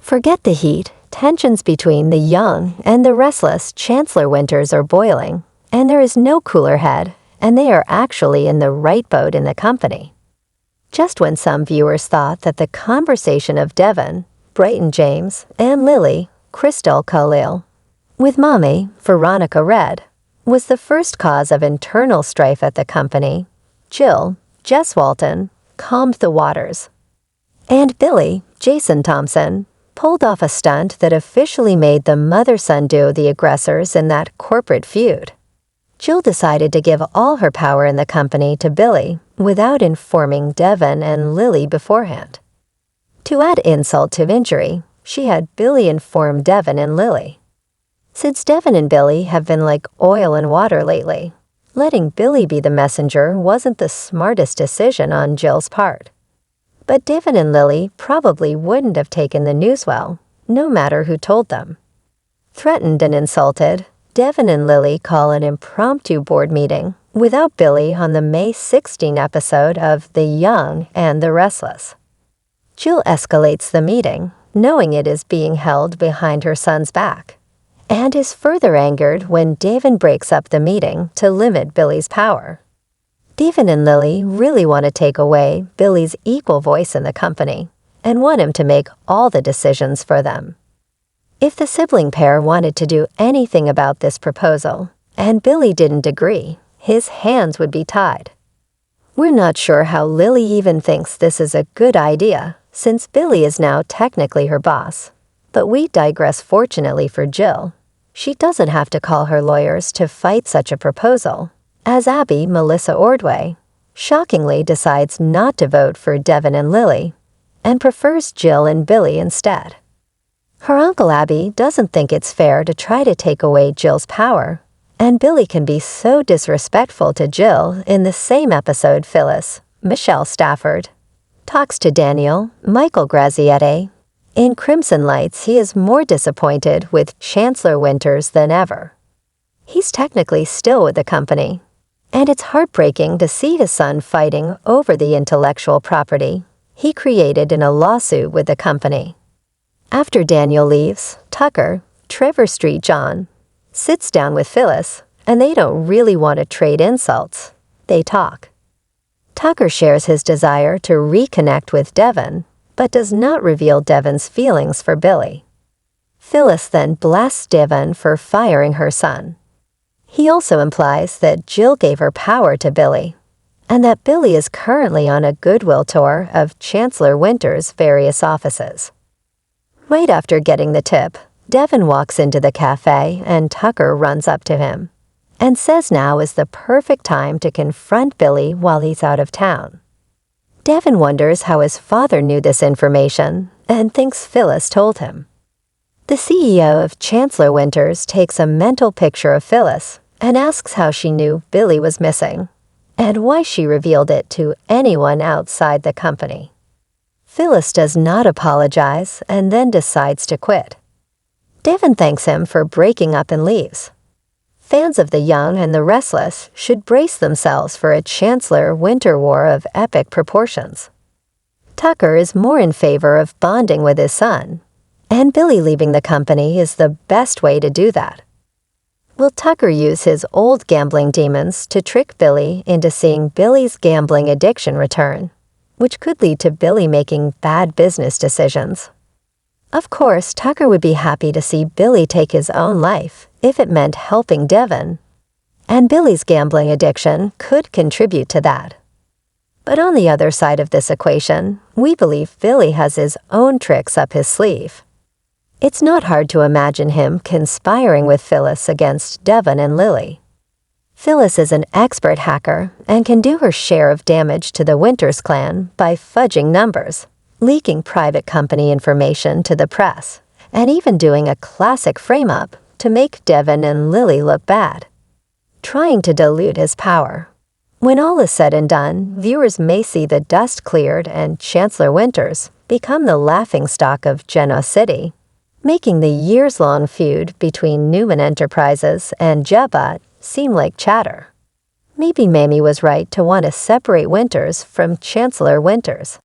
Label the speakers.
Speaker 1: Forget the heat. Tensions between the young and the restless Chancellor Winters are boiling, and there is no cooler head, and they are actually in the right boat in the company. Just when some viewers thought that the conversation of Devon, Brighton James, and Lily, Crystal Khalil, with Mommy, Veronica Red, was the first cause of internal strife at the company, Jill, Jess Walton, calmed the waters. And Billy, Jason Thompson, pulled off a stunt that officially made the mother-son duo the aggressors in that corporate feud. Jill decided to give all her power in the company to Billy without informing Devon and Lily beforehand. To add insult to injury, she had Billy inform Devon and Lily. Since Devon and Billy have been like oil and water lately, letting Billy be the messenger wasn't the smartest decision on Jill's part. But Devon and Lily probably wouldn't have taken the news well, no matter who told them. Threatened and insulted, Devon and Lily call an impromptu board meeting without Billy on the May 16 episode of The Young and the Restless. Jill escalates the meeting, knowing it is being held behind her son's back, and is further angered when Devon breaks up the meeting to limit Billy's power. Devon and Lily really want to take away Billy's equal voice in the company and want him to make all the decisions for them. If the sibling pair wanted to do anything about this proposal, and Billy didn't agree, his hands would be tied. We're not sure how Lily even thinks this is a good idea, since Billy is now technically her boss. But we digress. Fortunately for Jill, she doesn't have to call her lawyers to fight such a proposal, as Abby Melissa Ordway shockingly decides not to vote for Devon and Lily and prefers Jill and Billy instead. Her Uncle Abby doesn't think it's fair to try to take away Jill's power, and Billy can be so disrespectful to Jill. In the same episode, Phyllis, Michelle Stafford, talks to Daniel, Michael Graziette. In Crimson Lights, he is more disappointed with Chancellor Winters than ever. He's technically still with the company, and it's heartbreaking to see his son fighting over the intellectual property he created in a lawsuit with the company. After Daniel leaves, Tucker, Trevor Street John, sits down with Phyllis, and they don't really want to trade insults. They talk. Tucker shares his desire to reconnect with Devon, but does not reveal Devon's feelings for Billy. Phyllis then blasts Devon for firing her son. He also implies that Jill gave her power to Billy, and that Billy is currently on a goodwill tour of Chancellor Winters' various offices. Right after getting the tip, Devon walks into the cafe and Tucker runs up to him and says now is the perfect time to confront Billy while he's out of town. Devon wonders how his father knew this information and thinks Phyllis told him. The CEO of Chancellor Winters takes a mental picture of Phyllis and asks how she knew Billy was missing and why she revealed it to anyone outside the company. Phyllis does not apologize and then decides to quit. Devon thanks him for breaking up and leaves. Fans of The Young and the Restless should brace themselves for a Chancellor Winter war of epic proportions. Tucker is more in favor of bonding with his son, and Billy leaving the company is the best way to do that. Will Tucker use his old gambling demons to trick Billy into seeing Billy's gambling addiction return, which could lead to Billy making bad business decisions? Of course, Tucker would be happy to see Billy take his own life if it meant helping Devon, and Billy's gambling addiction could contribute to that. But on the other side of this equation, we believe Billy has his own tricks up his sleeve. It's not hard to imagine him conspiring with Phyllis against Devon and Lily. Phyllis is an expert hacker and can do her share of damage to the Winters clan by fudging numbers, leaking private company information to the press, and even doing a classic frame-up to make Devon and Lily look bad, trying to dilute his power. When all is said and done, viewers may see the dust cleared and Chancellor Winters become the laughingstock of Genoa City, making the years-long feud between Newman Enterprises and Jabot seem like chatter. Maybe Mamie was right to want to separate Winters from Chancellor Winters.